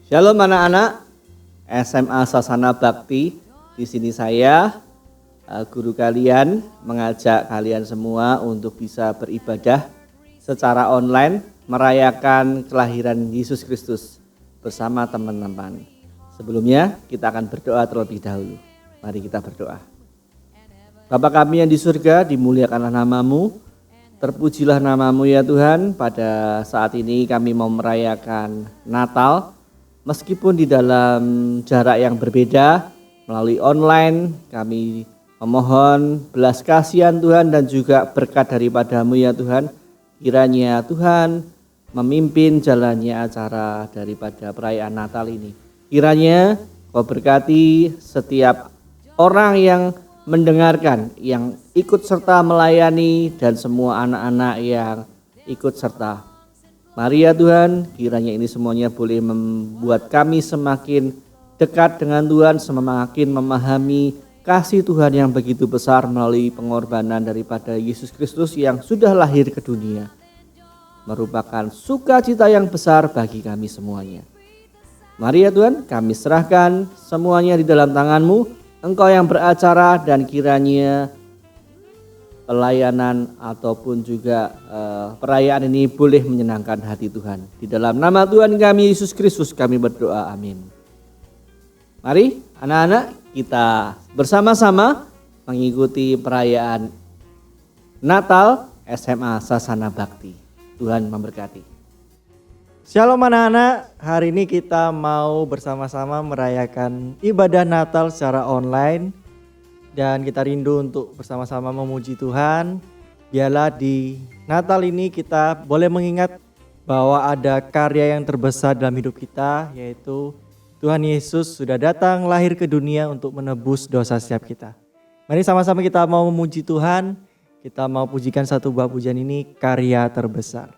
Shalom anak-anak SMA Sasana Bakti. Di sini saya, guru kalian, mengajak kalian semua untuk bisa beribadah secara online merayakan kelahiran Yesus Kristus bersama teman-teman. Sebelumnya kita akan berdoa terlebih dahulu. Mari kita berdoa. Bapa kami yang di surga, dimuliakanlah namamu, terpujilah namamu ya Tuhan. Pada saat ini kami mau merayakan Natal, meskipun di dalam jarak yang berbeda, melalui online, kami memohon belas kasihan Tuhan dan juga berkat daripadamu ya Tuhan. Kiranya Tuhan memimpin jalannya acara daripada perayaan Natal ini. Kiranya Kau berkati setiap orang yang mendengarkan, yang ikut serta melayani, dan semua anak-anak yang ikut serta. Mari ya Tuhan, kiranya ini semuanya boleh membuat kami semakin dekat dengan Tuhan, semakin memahami kasih Tuhan yang begitu besar melalui pengorbanan daripada Yesus Kristus yang sudah lahir ke dunia. Merupakan sukacita yang besar bagi kami semuanya. Mari ya Tuhan, kami serahkan semuanya di dalam tangan-Mu. Engkau yang beracara dan kiranya pelayanan ataupun juga perayaan ini boleh menyenangkan hati Tuhan. Di dalam nama Tuhan kami Yesus Kristus kami berdoa, amin. Mari anak-anak kita bersama-sama mengikuti perayaan Natal SMA Sasana Bakti. Tuhan memberkati. Shalom anak-anak, hari ini kita mau bersama-sama merayakan ibadah Natal secara online. Dan kita rindu untuk bersama-sama memuji Tuhan. Biarlah di Natal ini kita boleh mengingat bahwa ada karya yang terbesar dalam hidup kita, yaitu Tuhan Yesus sudah datang lahir ke dunia untuk menebus dosa setiap kita. Mari sama-sama kita mau memuji Tuhan, kita mau pujikan satu buah pujian ini, karya terbesar.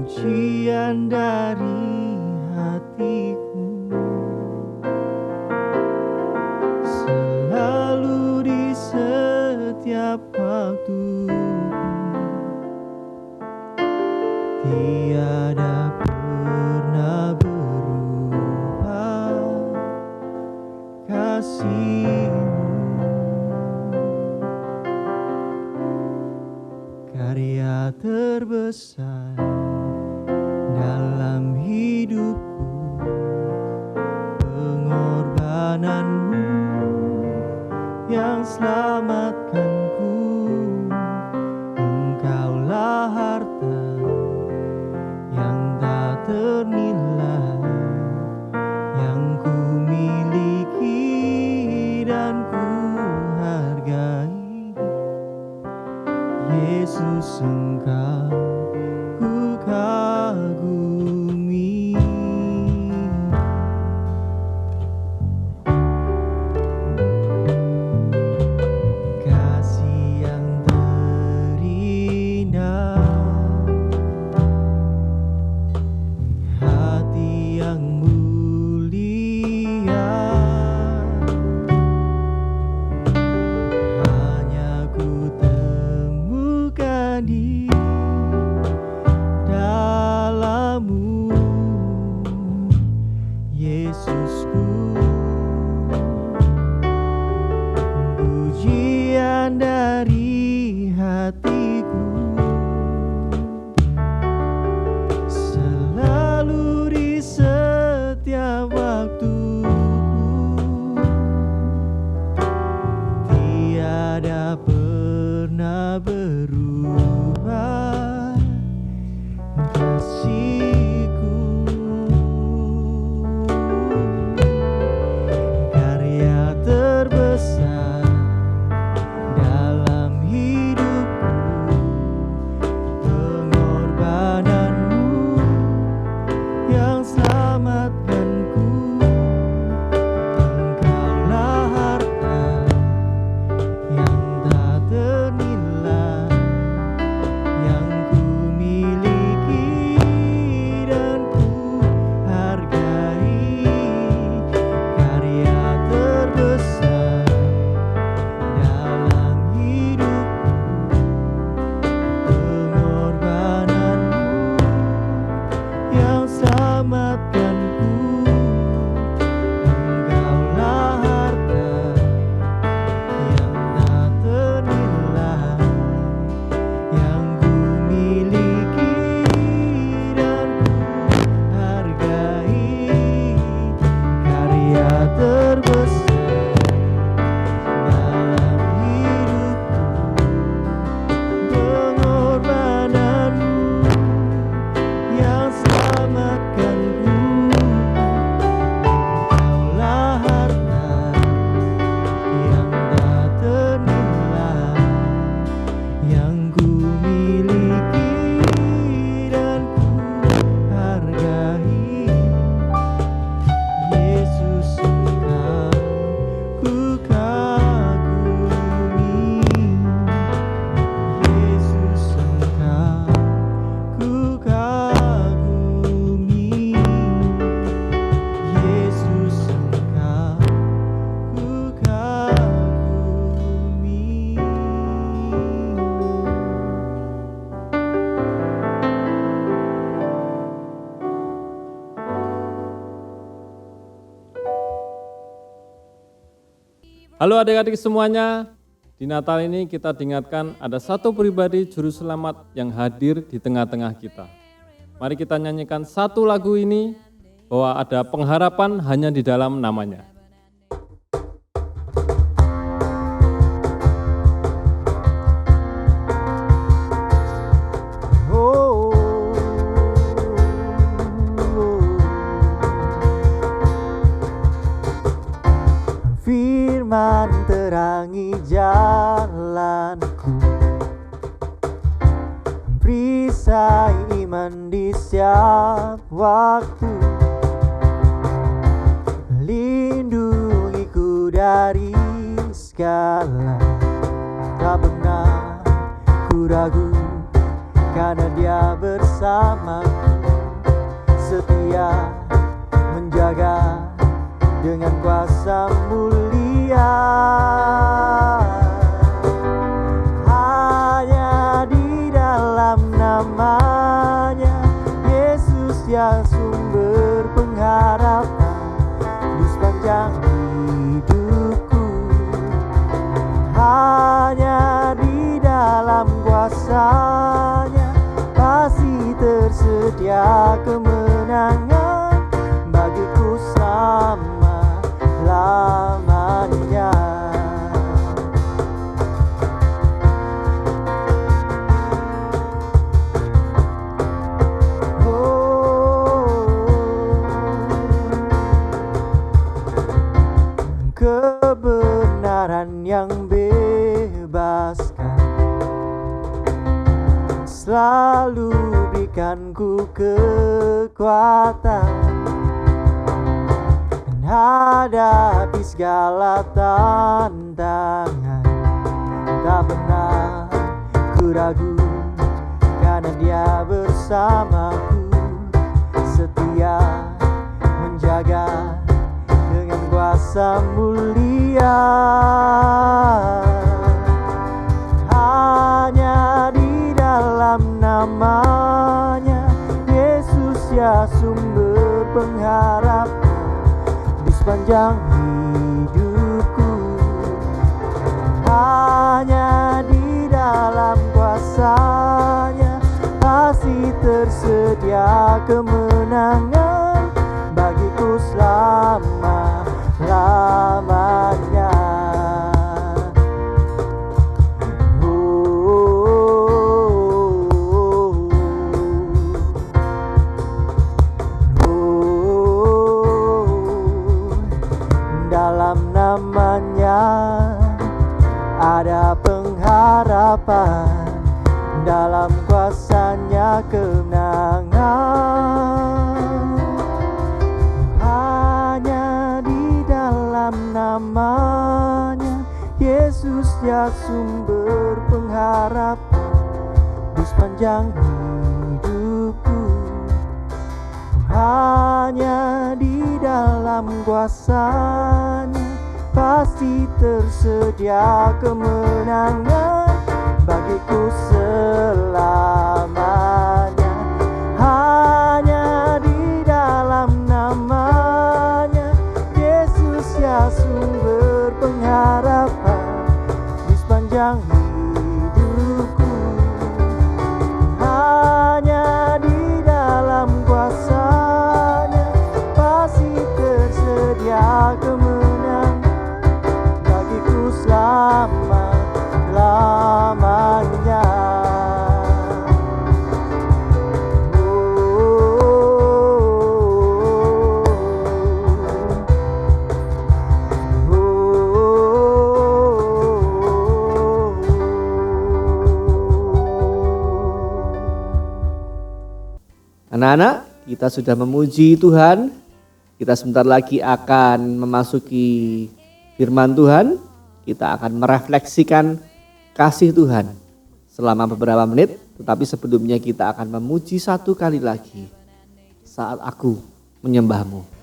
Pujian dari hatiku selalu di setiap waktu, tiada pernah berubah kasih-Mu. Karya terbesar dalam hidupku, pengorbanan-Mu yang selamatkanku. Engkaulah harta yang tak ternilai, yang ku miliki dan ku hargai. Yesus, Engkau ku kagumi. Kasih yang terindah, hati yang mulia, hanya ku temukan di dalam-Mu, Yesusku. Pujian dari hatiku selalu di setiap waktu, terbesar dalam hidupku, pengorbananmu yang selamatkanku. Engkaulah harta yang tak ternilai yang ku miliki dan ku hargai. Yesus, Engkau ku kagumi. Yesus, Engkau ku kagumi. Yesus, Engkau ku kagumi. Halo adik-adik semuanya, di Natal ini kita diingatkan ada satu pribadi juru selamat yang hadir di tengah-tengah kita. Mari kita nyanyikan satu lagu ini bahwa ada pengharapan hanya di dalam namanya. Oh, firman terangi jalanku, perisai iman di setiap waktu, lindungiku dari segala. Tak pernah ku ragu karena Dia bersamaku, setia menjaga dengan kuasa mulia. Hanya di dalam namanya Yesus yang sumber pengharapan di sepanjang hidupku. Hanya di dalam kuasa-Nya pasti tersedia kemenangan bagiku selama-lamanya. Kebenaran yang bebaskan selalu berikan ku kekuatan menghadapi segala tantangan. Tak pernah ku ragu karena Dia bersamaku, setia menjaga dengan kuasa mulia. Hanya di dalam namanya Yesus ya sumber pengharapan di sepanjang hidupku. Hanya di dalam kuasa-Nya pasti tersedia kemenangan bagiku selama-lamanya. Dalam namanya ada pengharapan, dalam kuasa-Nya kemenangan. Hanya di dalam namanya Yesus ya sumber pengharapan di sepanjang hidupku. Hanya di dalam kuasa-Nya pasti tersedia kemenangan bagiku selamanya. Hanya di dalam namanya Yesus ya sumber pengharapan di sepanjang hidupku. Hanya di dalam kuasa-Nya pasti tersedia kemenangan Anak-anak, kita sudah memuji Tuhan. Kita sebentar lagi akan memasuki firman Tuhan. Kita akan merefleksikan kasih Tuhan selama beberapa menit. Tetapi sebelumnya kita akan memuji satu kali lagi. Saat aku menyembahmu.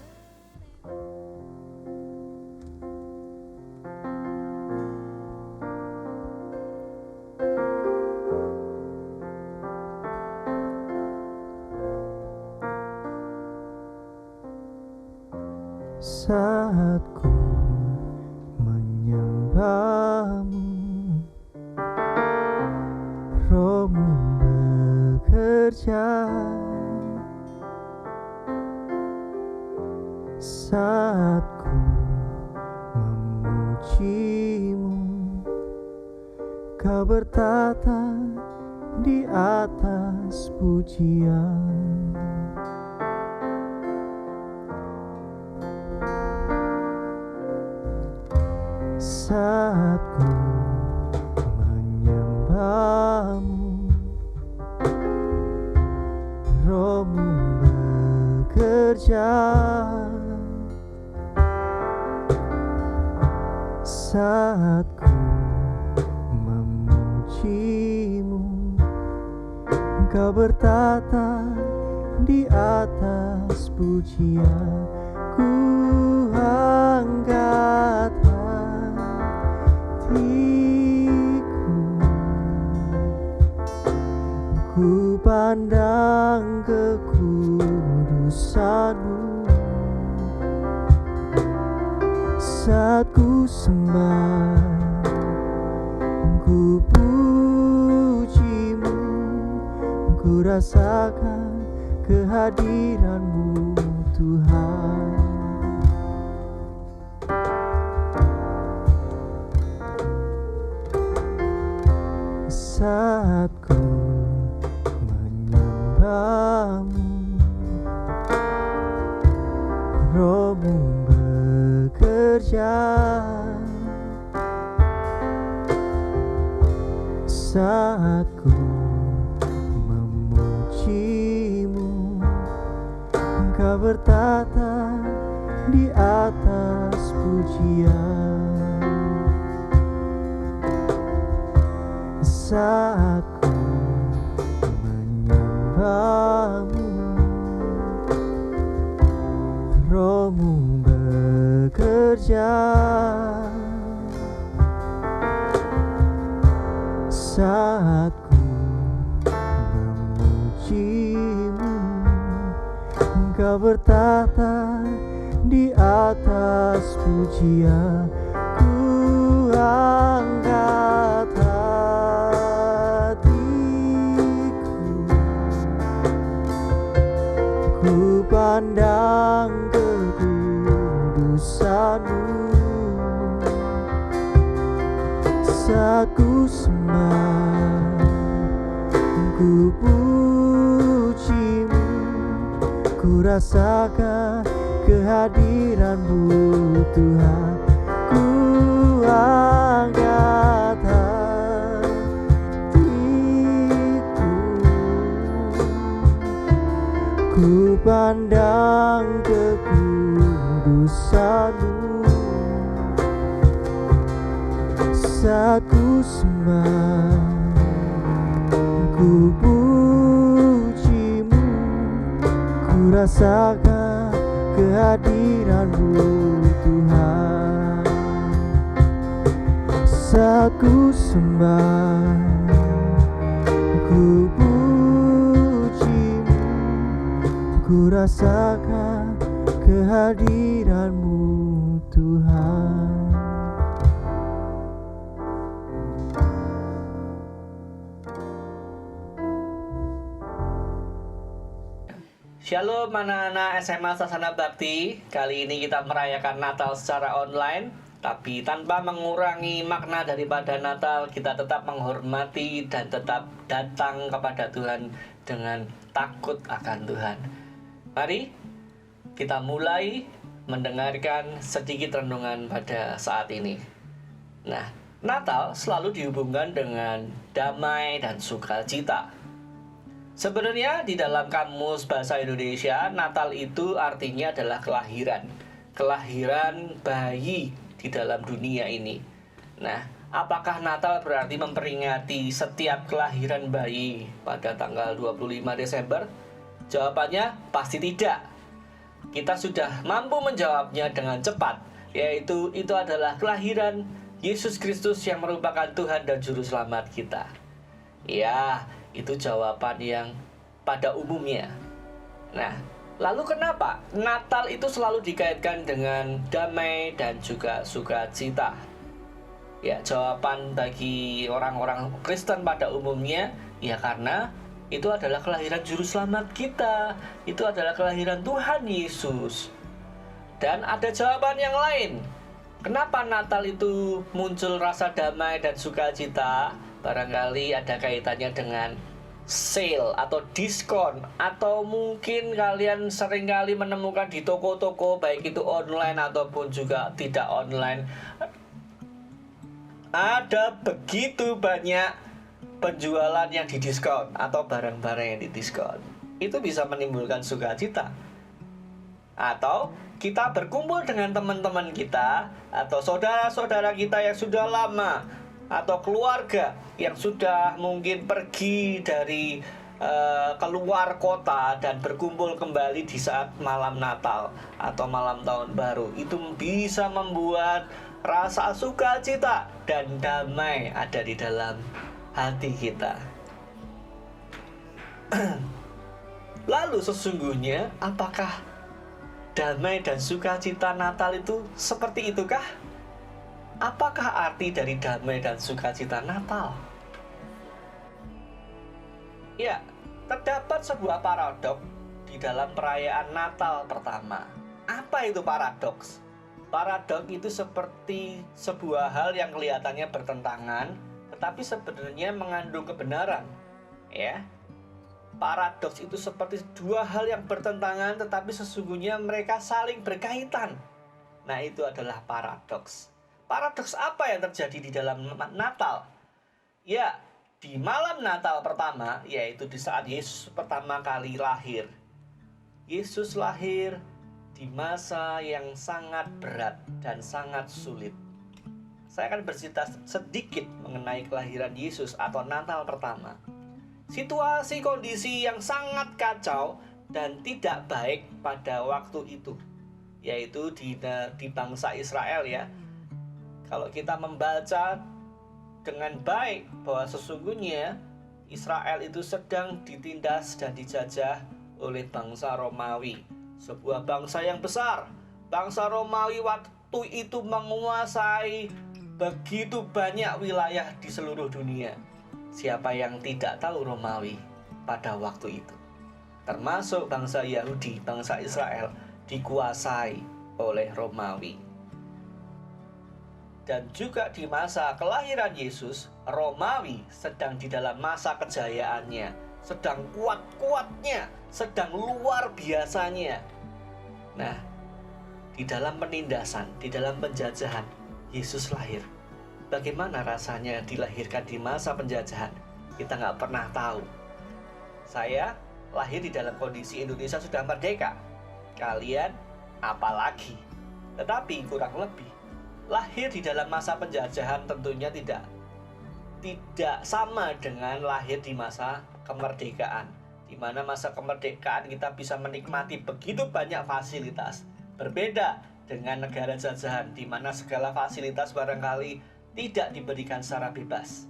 Saat ku menyembahmu, Rohmu bekerja. Saat ku memujimu, Kau bertata di atas pujian. Saat ku menyembahmu, Rohmu bekerja. Saat ku memujimu, Kau bertata di atas pujian. Ku angkat hatiku, ku pandang kekudusan-Mu. Saat ku sembah, ku puji-Mu, ku rasakan kehadiran-Mu Tuhan. Saat ku menyembahmu, Rohmu bekerja. Saat ku memujimu, Engkau bertata di atas pujian. Saat ku menyembahmu, Rohmu bekerja. Saat ku memujimu, Engkau bertata di atas pujian. Ku angkat ku pandang kekudusan-Mu. Saat ku sembah, ku puji-Mu, ku rasakan kehadiran-Mu Tuhan. Ku angkat hatiku, ku pandang kekudusan-Mu. Saat ku sembah, ku puji-Mu, ku rasakan kehadiran-Mu Tuhan. Saat ku sembah, ku puji-Mu, ku rasakan kehadiran-Mu Tuhan. Shalom anak-anak SMA Sasana Bakti. Kali ini kita merayakan Natal secara online, tapi tanpa mengurangi makna daripada Natal. Kita tetap menghormati dan tetap datang kepada Tuhan dengan takut akan Tuhan. Mari kita mulai mendengarkan sedikit renungan pada saat ini. Nah, Natal selalu dihubungkan dengan damai dan sukacita. Sebenarnya di dalam kamus bahasa Indonesia, Natal itu artinya adalah kelahiran. Kelahiran bayi di dalam dunia ini. Nah, apakah Natal berarti memperingati setiap kelahiran bayi pada tanggal 25 Desember? Jawabannya pasti tidak. Kita sudah mampu menjawabnya dengan cepat, yaitu itu adalah kelahiran Yesus Kristus yang merupakan Tuhan dan Juru Selamat kita. Ya, itu jawaban yang pada umumnya. Nah, lalu kenapa Natal itu selalu dikaitkan dengan damai dan juga sukacita? Ya, jawaban bagi orang-orang Kristen pada umumnya, ya karena itu adalah kelahiran Juru Selamat kita. Itu adalah kelahiran Tuhan Yesus. Dan ada jawaban yang lain. Kenapa Natal itu muncul rasa damai dan sukacita? Barangkali ada kaitannya dengan sale atau diskon, atau mungkin kalian seringkali menemukan di toko-toko baik itu online ataupun juga tidak online, ada begitu banyak penjualan yang didiskon atau barang-barang yang didiskon. Itu bisa menimbulkan sukacita. Atau kita berkumpul dengan teman-teman kita atau saudara-saudara kita yang sudah lama, atau keluarga yang sudah mungkin pergi dari keluar kota dan berkumpul kembali di saat malam Natal atau malam Tahun Baru. Itu bisa membuat rasa sukacita dan damai ada di dalam hati kita. Lalu sesungguhnya apakah damai dan sukacita Natal itu seperti itukah? Apakah arti dari damai dan sukacita Natal? Ya, terdapat sebuah paradoks di dalam perayaan Natal pertama. Apa itu paradoks? Paradoks itu seperti sebuah hal yang kelihatannya bertentangan, tetapi sebenarnya mengandung kebenaran. Ya, paradoks itu seperti dua hal yang bertentangan, tetapi sesungguhnya mereka saling berkaitan. Nah, itu adalah paradoks. Paradoks apa yang terjadi di dalam Natal? Ya, di malam Natal pertama, yaitu di saat Yesus pertama kali lahir. Yesus lahir di masa yang sangat berat dan sangat sulit. Saya akan bercerita sedikit mengenai kelahiran Yesus atau Natal pertama. Situasi kondisi yang sangat kacau dan tidak baik pada waktu itu, yaitu di bangsa Israel ya. Kalau kita membaca dengan baik bahwa sesungguhnya Israel itu sedang ditindas dan dijajah oleh bangsa Romawi, sebuah bangsa yang besar. Bangsa Romawi waktu itu menguasai begitu banyak wilayah di seluruh dunia. Siapa yang tidak tahu Romawi pada waktu itu? Termasuk bangsa Yahudi, bangsa Israel dikuasai oleh Romawi. Dan juga di masa kelahiran Yesus, Romawi sedang di dalam masa kejayaannya, sedang kuat-kuatnya, sedang luar biasanya. Nah, di dalam penindasan, di dalam penjajahan, Yesus lahir. Bagaimana rasanya dilahirkan di masa penjajahan? Kita nggak pernah tahu. Saya lahir di dalam kondisi Indonesia sudah merdeka. Kalian apalagi. Tetapi kurang lebih lahir di dalam masa penjajahan tentunya tidak sama dengan lahir di masa kemerdekaan, di mana masa kemerdekaan kita bisa menikmati begitu banyak fasilitas. Berbeda dengan negara jajahan, di mana segala fasilitas barangkali tidak diberikan secara bebas,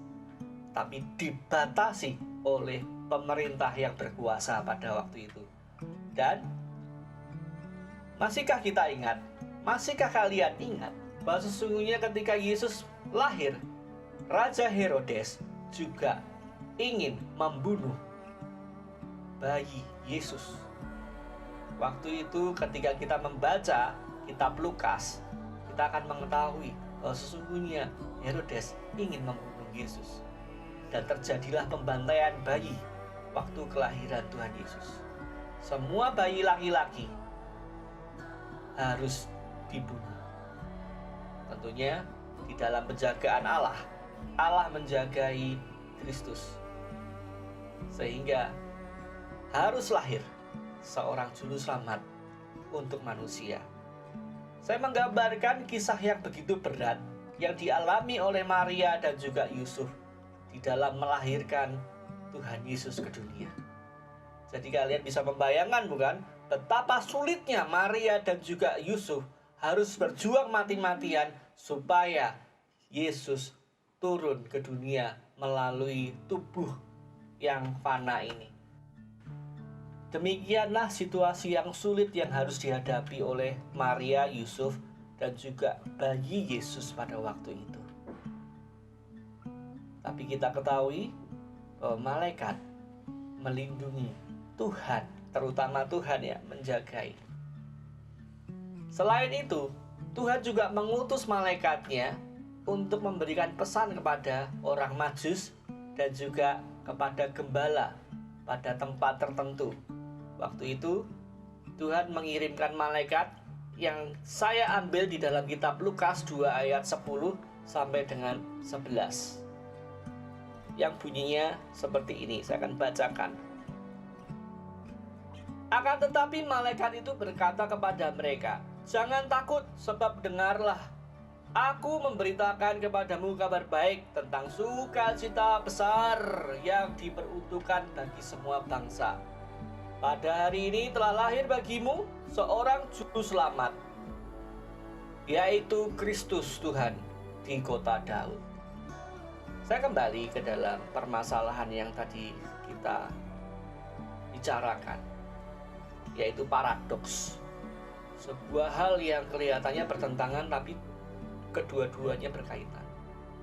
tapi dibatasi oleh pemerintah yang berkuasa pada waktu itu. Dan masihkah kita ingat, masihkah kalian ingat bahwa sesungguhnya ketika Yesus lahir, Raja Herodes juga ingin membunuh bayi Yesus. Waktu itu ketika kita membaca kitab Lukas, kita akan mengetahui bahwa sesungguhnya Herodes ingin membunuh Yesus. Dan terjadilah pembantaian bayi waktu kelahiran Tuhan Yesus. Semua bayi laki-laki harus dibunuh. Tentunya di dalam penjagaan Allah menjagai Kristus. Sehingga harus lahir seorang juru selamat untuk manusia. Saya menggambarkan kisah yang begitu berat yang dialami oleh Maria dan juga Yusuf di dalam melahirkan Tuhan Yesus ke dunia. Jadi kalian bisa membayangkan bukan betapa sulitnya Maria dan juga Yusuf harus berjuang mati-matian supaya Yesus turun ke dunia melalui tubuh yang fana ini. Demikianlah situasi yang sulit yang harus dihadapi oleh Maria, Yusuf, dan juga bayi Yesus pada waktu itu. Tapi kita ketahui bahwa malaikat melindungi, Tuhan, terutama Tuhan ya, menjagai. Selain itu, Tuhan juga mengutus malaikatnya untuk memberikan pesan kepada orang Majus dan juga kepada gembala pada tempat tertentu. Waktu itu, Tuhan mengirimkan malaikat yang saya ambil di dalam kitab Lukas 2 ayat 10 sampai dengan 11. Yang bunyinya seperti ini, saya akan bacakan. Akan tetapi malaikat itu berkata kepada mereka, "Jangan takut, sebab dengarlah, aku memberitakan kepadamu kabar baik tentang sukacita besar yang diperuntukkan bagi semua bangsa. Pada hari ini telah lahir bagimu seorang juru selamat, yaitu Kristus Tuhan di kota Daud." Saya kembali ke dalam permasalahan yang tadi kita bicarakan, yaitu paradoks. Sebuah hal yang kelihatannya bertentangan tapi kedua-duanya berkaitan.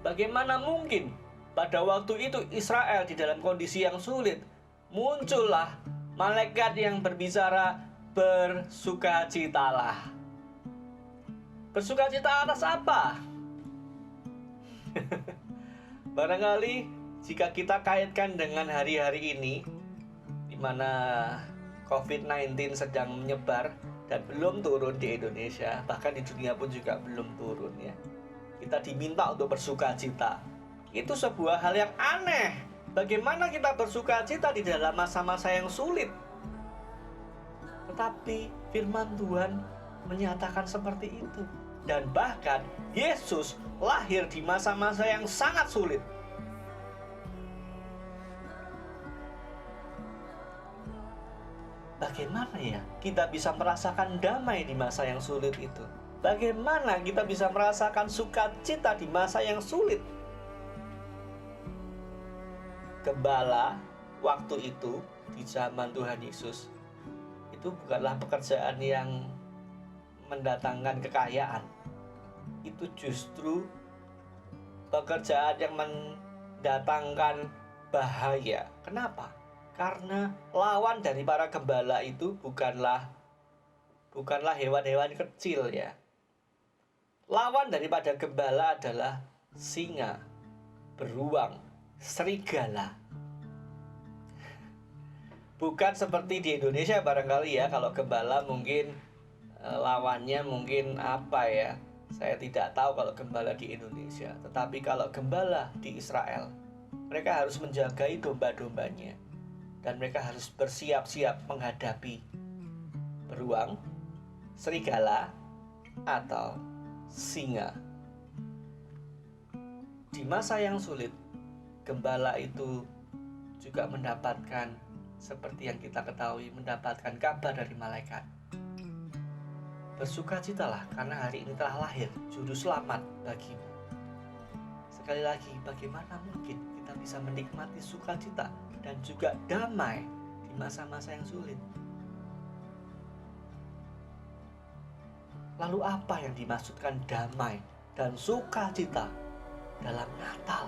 Bagaimana mungkin pada waktu itu Israel di dalam kondisi yang sulit, muncullah malaikat yang berbicara, "Bersukacitalah." Bersukacita atas apa? Barangkali jika kita kaitkan dengan hari-hari ini, di mana COVID-19 sedang menyebar dan belum turun di Indonesia, bahkan di dunia pun juga belum turun ya. Kita diminta untuk bersukacita. Itu sebuah hal yang aneh. Bagaimana kita bersukacita di dalam masa-masa yang sulit? Tetapi firman Tuhan menyatakan seperti itu. Dan bahkan Yesus lahir di masa-masa yang sangat sulit. Bagaimana ya kita bisa merasakan damai di masa yang sulit itu? Bagaimana kita bisa merasakan sukacita di masa yang sulit? Gembala waktu itu di zaman Tuhan Yesus itu bukanlah pekerjaan yang mendatangkan kekayaan. Itu justru pekerjaan yang mendatangkan bahaya. Kenapa? Karena lawan dari para gembala itu bukanlah hewan-hewan kecil ya. Lawan daripada gembala adalah singa, beruang, serigala. Bukan seperti di Indonesia barangkali ya, kalau gembala mungkin lawannya mungkin apa ya, saya tidak tahu kalau gembala di Indonesia. Tetapi kalau gembala di Israel, mereka harus menjagai domba-dombanya, dan mereka harus bersiap-siap menghadapi beruang, serigala, atau singa. Di masa yang sulit, gembala itu juga mendapatkan, seperti yang kita ketahui, mendapatkan kabar dari malaikat. Bersukacitalah karena hari ini telah lahir juru selamat bagimu. Sekali lagi, bagaimana mungkin kita bisa menikmati sukacita dan juga damai di masa-masa yang sulit? Lalu apa yang dimaksudkan damai dan sukacita dalam Natal?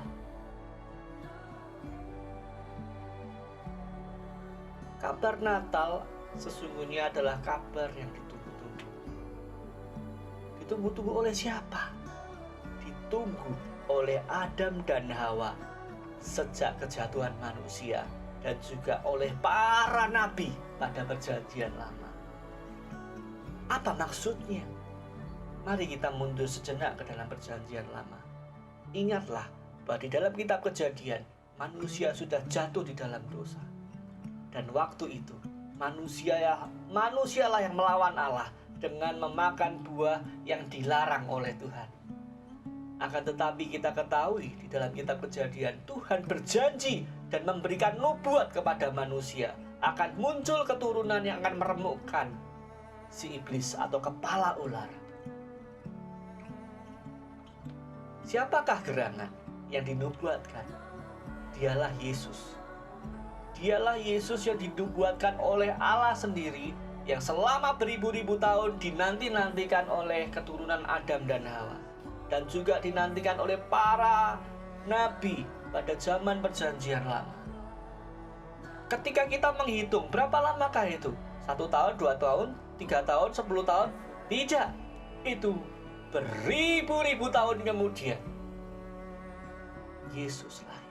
Kabar Natal sesungguhnya adalah kabar yang ditunggu-tunggu. Ditunggu-tunggu oleh siapa? Ditunggu oleh Adam dan Hawa sejak kejatuhan manusia, dan juga oleh para nabi pada perjanjian lama. Apa maksudnya? Mari kita mundur sejenak ke dalam perjanjian lama. Ingatlah bahwa di dalam kitab Kejadian, manusia sudah jatuh di dalam dosa. Dan waktu itu manusialah yang melawan Allah dengan memakan buah yang dilarang oleh Tuhan. Akan tetapi kita ketahui di dalam kitab Kejadian, Tuhan berjanji dan memberikan nubuat kepada manusia akan muncul keturunan yang akan meremukkan si iblis atau kepala ular. Siapakah gerangan yang dinubuatkan? Dialah Yesus. Dialah Yesus yang dinubuatkan oleh Allah sendiri, yang selama beribu-ribu tahun dinanti-nantikan oleh keturunan Adam dan Hawa, dan juga dinantikan oleh para nabi pada zaman perjanjian lama. Ketika kita menghitung berapa lamakah itu? 1 tahun, 2 tahun, 3 tahun, 10 tahun? Tidak. Itu beribu-ribu tahun kemudian Yesus lahir.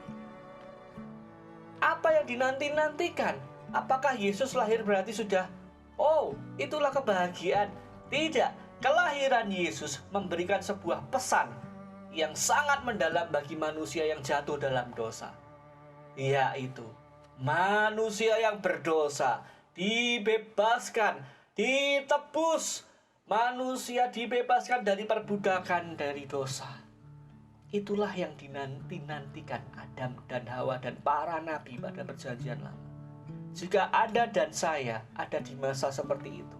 Apa yang dinanti-nantikan? Apakah Yesus lahir berarti sudah, oh, itulah kebahagiaan? Tidak. Kelahiran Yesus memberikan sebuah pesan yang sangat mendalam bagi manusia yang jatuh dalam dosa, yaitu manusia yang berdosa dibebaskan, ditebus. Manusia dibebaskan dari perbudakan dari dosa. Itulah yang dinanti-nantikan Adam dan Hawa dan para nabi pada perjanjian lama. Jika Anda dan saya ada di masa seperti itu,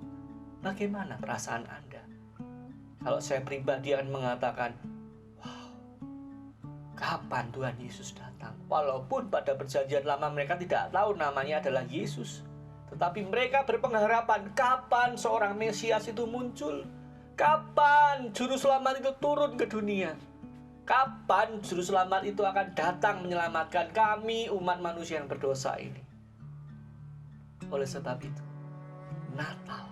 bagaimana perasaan Anda? Kalau saya pribadi akan mengatakan, wow, kapan Tuhan Yesus datang? Walaupun pada perjanjian lama mereka tidak tahu namanya adalah Yesus, tetapi mereka berpengharapan kapan seorang Mesias itu muncul, kapan Juru Selamat itu turun ke dunia, kapan Juru Selamat itu akan datang menyelamatkan kami umat manusia yang berdosa ini. Oleh sebab itu, Natal,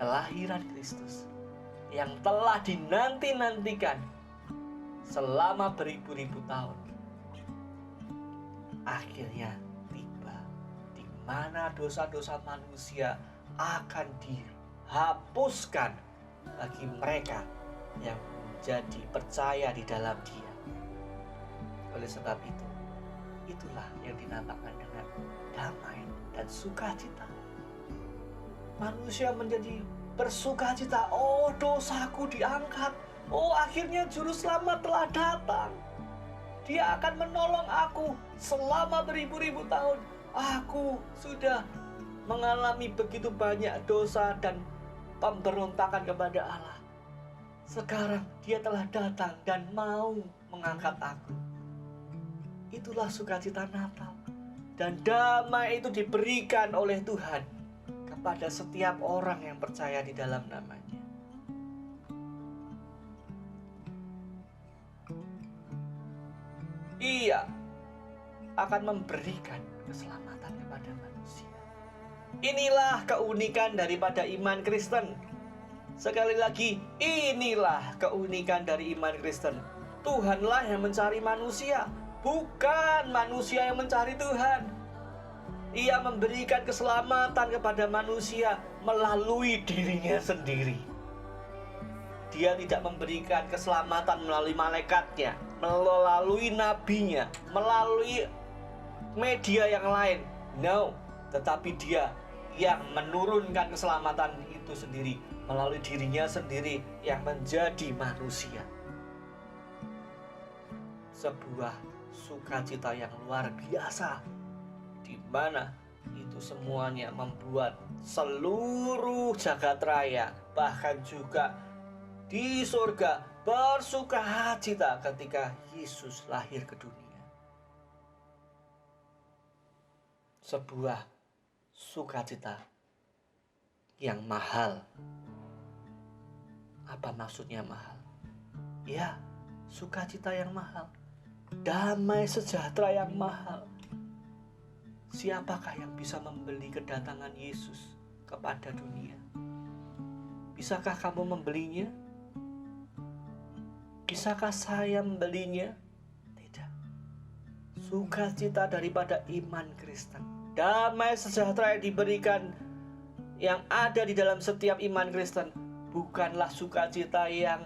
kelahiran Kristus yang telah dinanti-nantikan selama beribu-ribu tahun, akhirnya tiba, di mana dosa-dosa manusia akan dihapuskan bagi mereka yang menjadi percaya di dalam Dia. Oleh sebab itu, itulah yang dinamakan dengan damai dan sukacita. Manusia menjadi bersukacita. Oh, dosaku diangkat. Oh, akhirnya Juru Selamat telah datang. Dia akan menolong aku selama beribu-ribu tahun. Aku sudah mengalami begitu banyak dosa dan pemberontakan kepada Allah. Sekarang Dia telah datang dan mau mengangkat aku. Itulah sukacita Natal. Dan damai itu diberikan oleh Tuhan kepada setiap orang yang percaya di dalam nama-Nya. Ia akan memberikan keselamatan kepada manusia. Inilah keunikan daripada iman Kristen. Sekali lagi, inilah keunikan dari iman Kristen. Tuhanlah yang mencari manusia, bukan manusia yang mencari Tuhan. Ia memberikan keselamatan kepada manusia melalui dirinya sendiri. Dia tidak memberikan keselamatan melalui malaikatnya, melalui nabinya, melalui media yang lain. No, tetapi Dia yang menurunkan keselamatan itu sendiri melalui dirinya sendiri yang menjadi manusia. Sebuah sukacita yang luar biasa, di mana itu semuanya membuat seluruh jagat raya, bahkan juga di surga, bersukacita ketika Yesus lahir ke dunia. Sebuah sukacita yang mahal. Apa maksudnya mahal? Ya, sukacita yang mahal, damai sejahtera yang mahal. Siapakah yang bisa membeli kedatangan Yesus kepada dunia? Bisakah kamu membelinya? Bisakah saya membelinya? Tidak. Sukacita daripada iman Kristen, damai sejahtera yang diberikan, yang ada di dalam setiap iman Kristen, bukanlah sukacita yang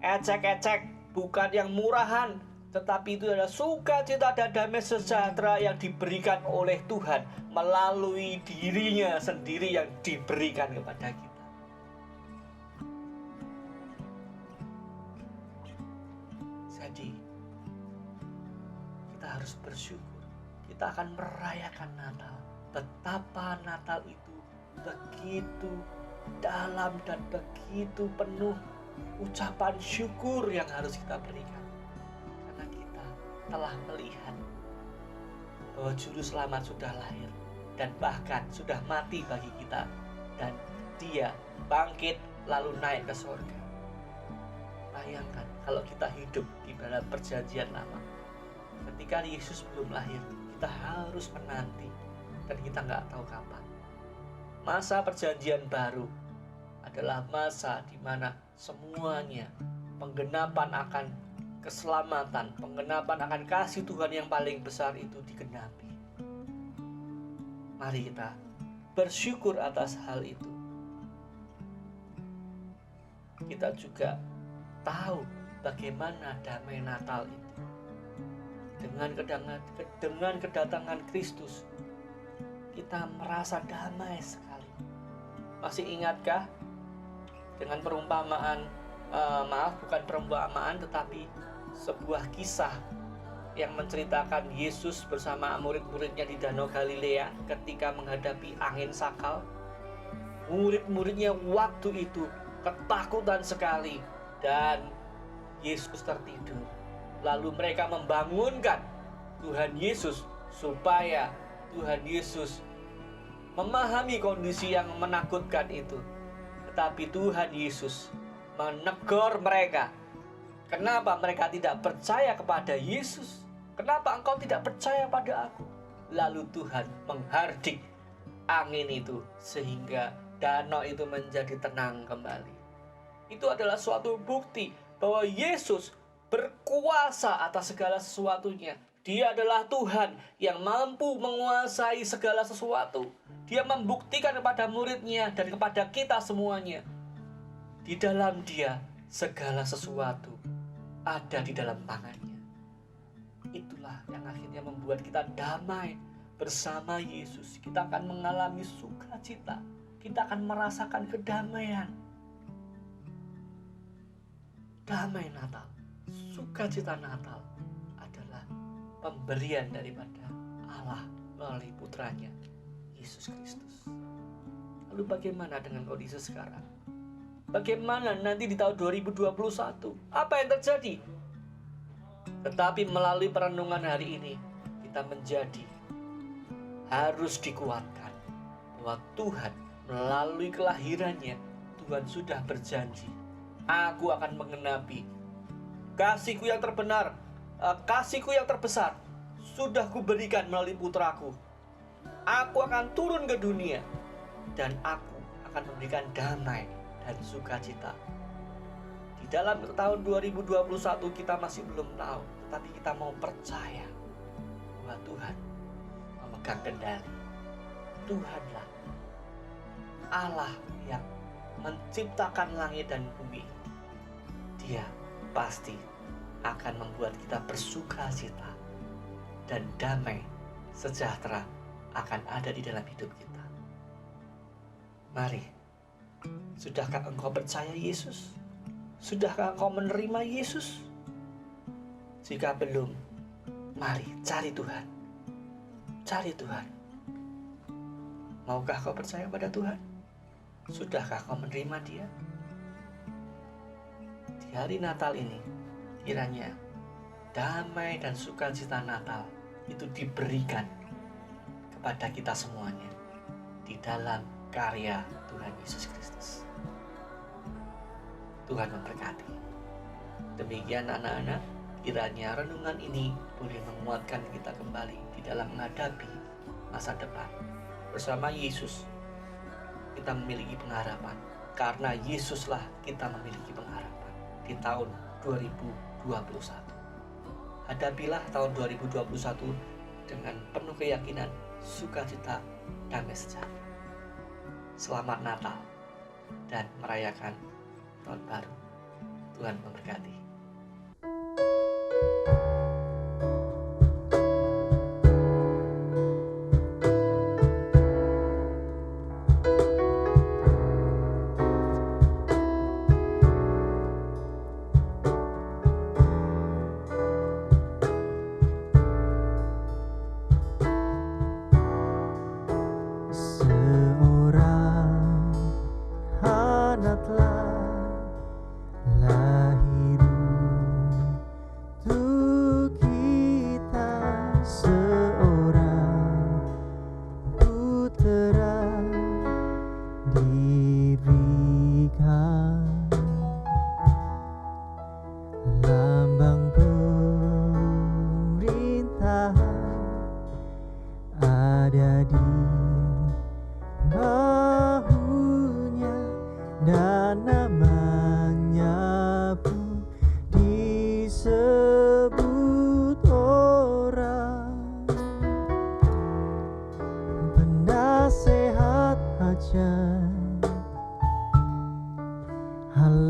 ecek-ecek, bukan yang murahan, tetapi itu adalah sukacita dan damai sejahtera yang diberikan oleh Tuhan melalui dirinya sendiri yang diberikan kepada kita. Jadi kita harus bersyukur. Kita akan merayakan Natal. Betapa Natal itu begitu dalam dan begitu penuh ucapan syukur yang harus kita berikan. Karena kita telah melihat bahwa Juru Selamat sudah lahir dan bahkan sudah mati bagi kita, dan Dia bangkit lalu naik ke surga. Bayangkan kalau kita hidup di dalam perjanjian lama, ketika Yesus belum lahir, kita harus menanti dan kita nggak tahu kapan. Masa perjanjian baru adalah masa di mana semuanya penggenapan akan keselamatan, penggenapan akan kasih Tuhan yang paling besar itu digenapi. Mari kita bersyukur atas hal itu. Kita juga tahu bagaimana damai Natal itu. Dengan kedatangan Kristus, kita merasa damai sekali. Masih ingatkah dengan perumpamaan, bukan perumpamaan tetapi sebuah kisah yang menceritakan Yesus bersama murid-muridnya di Danau Galilea ketika menghadapi angin sakal. Murid-muridnya waktu itu ketakutan sekali dan Yesus tertidur. Lalu mereka membangunkan Tuhan Yesus supaya Tuhan Yesus memahami kondisi yang menakutkan itu. Tetapi Tuhan Yesus menegur mereka. Kenapa mereka tidak percaya kepada Yesus? Kenapa engkau tidak percaya pada aku? Lalu Tuhan menghardik angin itu sehingga danau itu menjadi tenang kembali. Itu adalah suatu bukti bahwa Yesus berkuasa atas segala sesuatunya. Dia adalah Tuhan yang mampu menguasai segala sesuatu. Dia membuktikan kepada muridnya dan kepada kita semuanya. Di dalam Dia segala sesuatu ada di dalam tangannya. Itulah yang akhirnya membuat kita damai bersama Yesus. Kita akan mengalami sukacita. Kita akan merasakan kedamaian. Damai Natal, sukacita Natal adalah pemberian daripada Allah melalui putranya Yesus Kristus. Lalu bagaimana dengan kondisi sekarang? Bagaimana nanti di tahun 2021? Apa yang terjadi? Tetapi melalui perenungan hari ini, kita menjadi harus dikuatkan bahwa Tuhan melalui kelahirannya, Tuhan sudah berjanji, aku akan menggenapi kasihku yang terbenar, kasihku yang terbesar sudah kuberikan melalui putraku. Aku akan turun ke dunia dan aku akan memberikan damai dan sukacita. Di dalam tahun 2021 kita masih belum tahu, tetapi kita mau percaya bahwa Tuhan memegang kendali. Tuhanlah Allah yang menciptakan langit dan bumi. Dia pasti akan membuat kita bersukacita dan damai sejahtera akan ada di dalam hidup kita. Mari, sudahkah engkau percaya Yesus? Sudahkah engkau menerima Yesus? Jika belum, mari cari Tuhan. Cari Tuhan. Maukah kau percaya pada Tuhan? Sudahkah kau menerima Dia? Di hari Natal ini, kiranya damai dan sukacita Natal itu diberikan kepada kita semuanya di dalam karya Tuhan Yesus Kristus. Tuhan memberkati. Demikian anak-anak, kiranya renungan ini boleh menguatkan kita kembali di dalam menghadapi masa depan. Bersama Yesus kita memiliki pengharapan, karena Yesuslah kita memiliki pengharapan di tahun 2021. Hadapilah tahun 2021 dengan penuh keyakinan, sukacita, damai sejahtera. Selamat Natal dan merayakan Tahun Baru. Tuhan memberkati.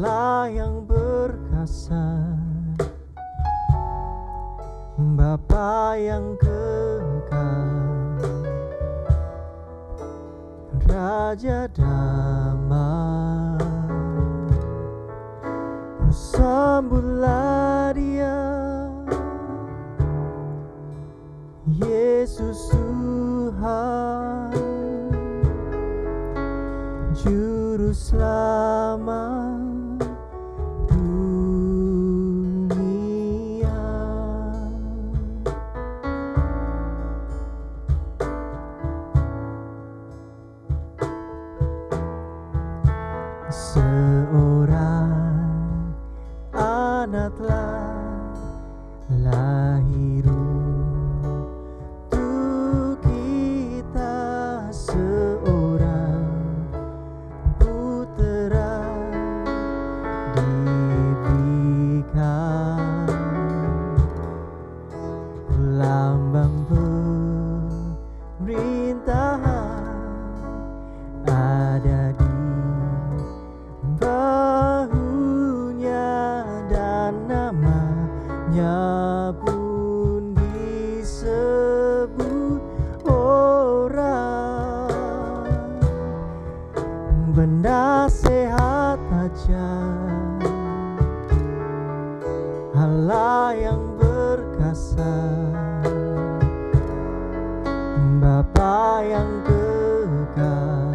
Allah yang berkasa, Bapa yang kekal, Raja damai. Sambutlah Dia, Yesus Tuhan, Juru Selamat dunia. Seorang anak telah lahir untuk kita, seorang putera diberikan, lambang pemerintahan ada di bahunya, dan namanya pun disebut orang benda sehat aja, Allah yang berkasa, Bapa yang kekal,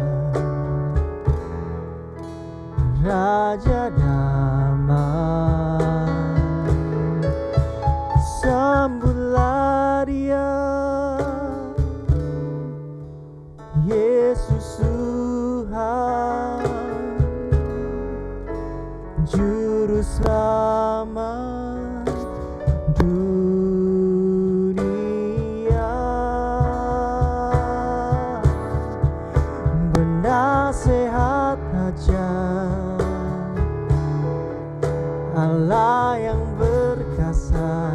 Raja damai. Sambutlah Dia, Yesus Tuhan, Juru Selamat dunia. Benda sehat aja, Allah yang berkasa,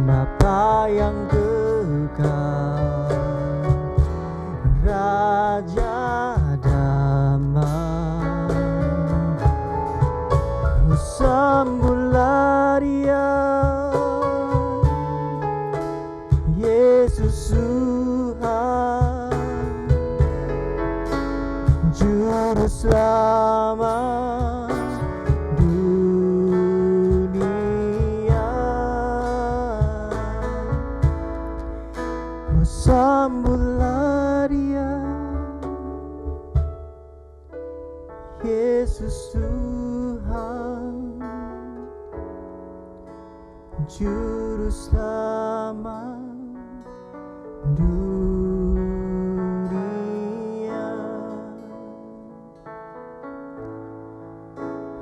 Bapa yang kekal, Raja damai. Sambutlah Dia, Yesus Tuhan, Juru Selamat dunia. Sambutlah Dia, Yesus Tuhan, Juru Selamat dunia.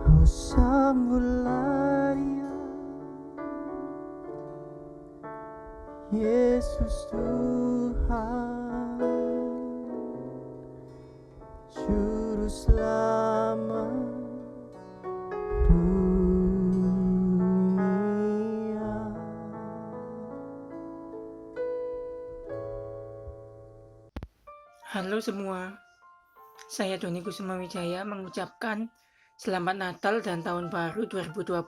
Oh, sambutlah Dia, Yesus Tuhan, Juru Selamat dunia. Halo semua, saya Doni Kusuma Wijaya mengucapkan Selamat Natal dan Tahun Baru 2021.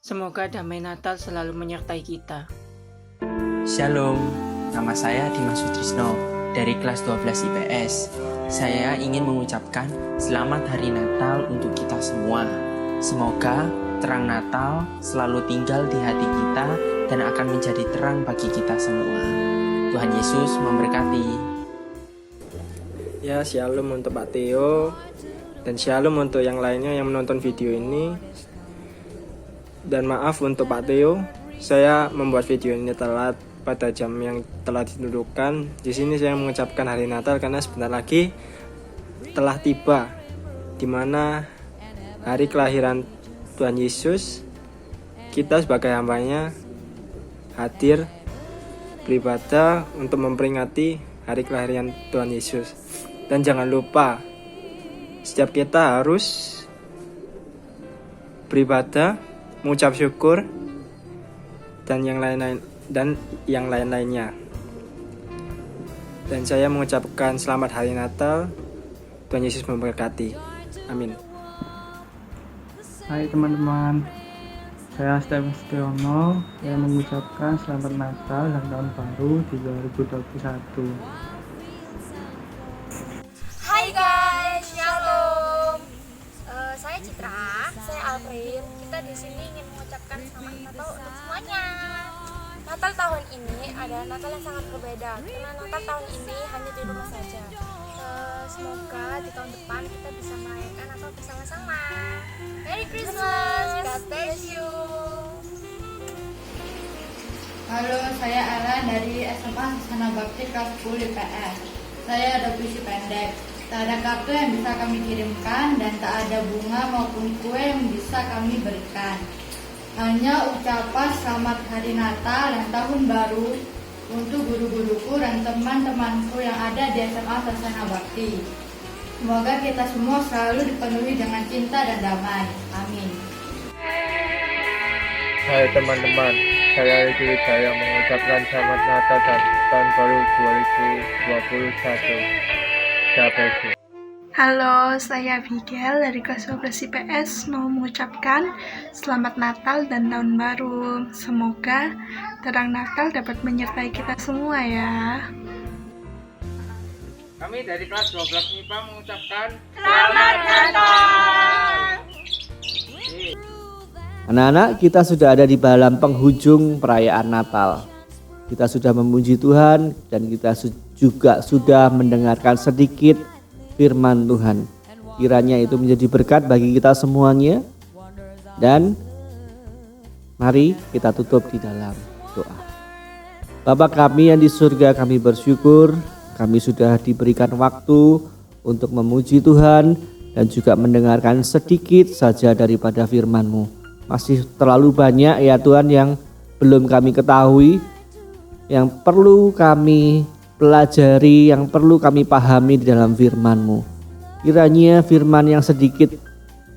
Semoga damai Natal selalu menyertai kita. Shalom, nama saya Dimas Sutrisno dari kelas 12 IPS. Saya ingin mengucapkan selamat hari Natal untuk kita semua. Semoga terang Natal selalu tinggal di hati kita dan akan menjadi terang bagi kita semua. Tuhan Yesus memberkati. Ya, shalom untuk Pak Theo dan shalom untuk yang lainnya yang menonton video ini. Dan maaf untuk Pak Theo, saya membuat video ini telat pada jam yang telah ditentukan. Di sini saya mengucapkan hari Natal karena sebentar lagi telah tiba, di mana hari kelahiran Tuhan Yesus. Kita sebagai hambanya hadir beribadah untuk memperingati hari kelahiran Tuhan Yesus. Dan jangan lupa, setiap kita harus beribadah, mengucap syukur, dan yang lain-lainnya. Dan saya mengucapkan selamat hari Natal Tuhan Yesus memberkati. Amin. Hai teman-teman, saya Stefan Setiono yang mengucapkan selamat Natal dan Tahun Baru di 2021. Hai guys, shalom. Saya Citra, saya Alfred. Kita di sini ingin mengucapkan selamat Natal untuk semuanya. Natal tahun ini adalah Natal yang sangat berbeda karena Natal tahun ini hanya di rumah saja. Semoga di tahun depan kita bisa merayakan Natal bersama-sama. Merry Christmas, God bless you. Halo, saya Ella dari SMA Sasana Bakti kelas 10 IPS. Saya ada puisi pendek. Tak ada kartu yang bisa kami kirimkan dan tak ada bunga maupun kue yang bisa kami berikan. Hanya ucapan selamat hari Natal dan Tahun Baru untuk guru-guruku dan teman-temanku yang ada di SMA Sasana Bakti. Semoga kita semua selalu dipenuhi dengan cinta dan damai. Amin. Hai teman-teman, saya Riki Wijaya mengucapkan selamat Natal dan Tahun Baru 2021. God bless you. Halo, saya Abigail dari kelas 12 IPS mau mengucapkan Selamat Natal dan Tahun Baru. Semoga terang Natal dapat menyertai kita semua ya. Kami dari kelas 12 MIPA mengucapkan Selamat Natal. Anak-anak, kita sudah ada di dalam penghujung perayaan Natal. Kita sudah memuji Tuhan dan kita juga sudah mendengarkan sedikit firman Tuhan. Kiranya itu menjadi berkat bagi kita semuanya. Dan mari kita tutup di dalam doa. Bapa kami yang di surga, kami bersyukur kami sudah diberikan waktu untuk memuji Tuhan dan juga mendengarkan sedikit saja daripada firman-Mu. Masih terlalu banyak ya Tuhan yang belum kami ketahui, yang perlu kami pelajari, yang perlu kami pahami di dalam firman-Mu. Kiranya firman yang sedikit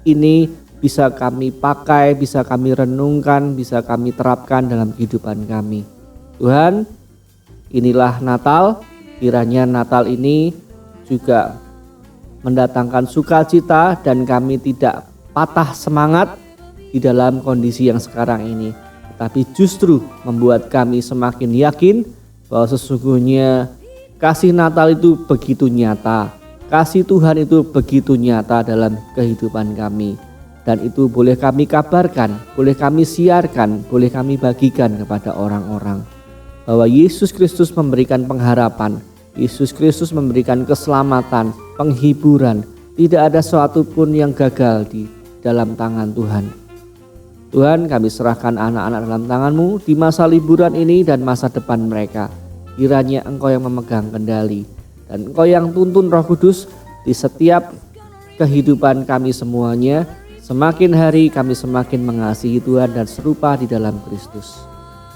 ini bisa kami pakai, bisa kami renungkan, bisa kami terapkan dalam kehidupan kami. Tuhan, inilah Natal. Kiranya Natal ini juga mendatangkan sukacita dan kami tidak patah semangat di dalam kondisi yang sekarang ini. Tapi justru membuat kami semakin yakin bahwa sesungguhnya kasih Natal itu begitu nyata. Kasih Tuhan itu begitu nyata dalam kehidupan kami. Dan itu boleh kami kabarkan, boleh kami siarkan, boleh kami bagikan kepada orang-orang. Bahwa Yesus Kristus memberikan pengharapan, Yesus Kristus memberikan keselamatan, penghiburan. Tidak ada sesuatu pun yang gagal di dalam tangan Tuhan. Tuhan, kami serahkan anak-anak dalam tangan-Mu di masa liburan ini dan masa depan mereka. Kiranya Engkau yang memegang kendali dan Engkau yang tuntun Roh Kudus di setiap kehidupan kami semuanya. Semakin hari kami semakin mengasihi Tuhan dan serupa di dalam Kristus.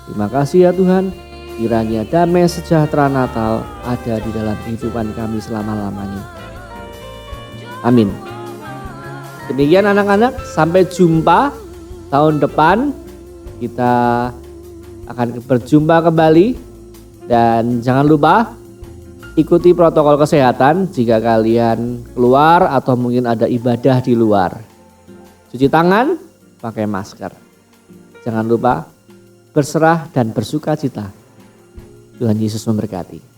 Terima kasih ya Tuhan. Kiranya damai sejahtera Natal ada di dalam kehidupan kami selama-lamanya. Amin. Demikian anak-anak, sampai jumpa tahun depan. Kita akan berjumpa kembali. Dan jangan lupa ikuti protokol kesehatan jika kalian keluar atau mungkin ada ibadah di luar. Cuci tangan, pakai masker. Jangan lupa berserah dan bersukacita. Tuhan Yesus memberkati.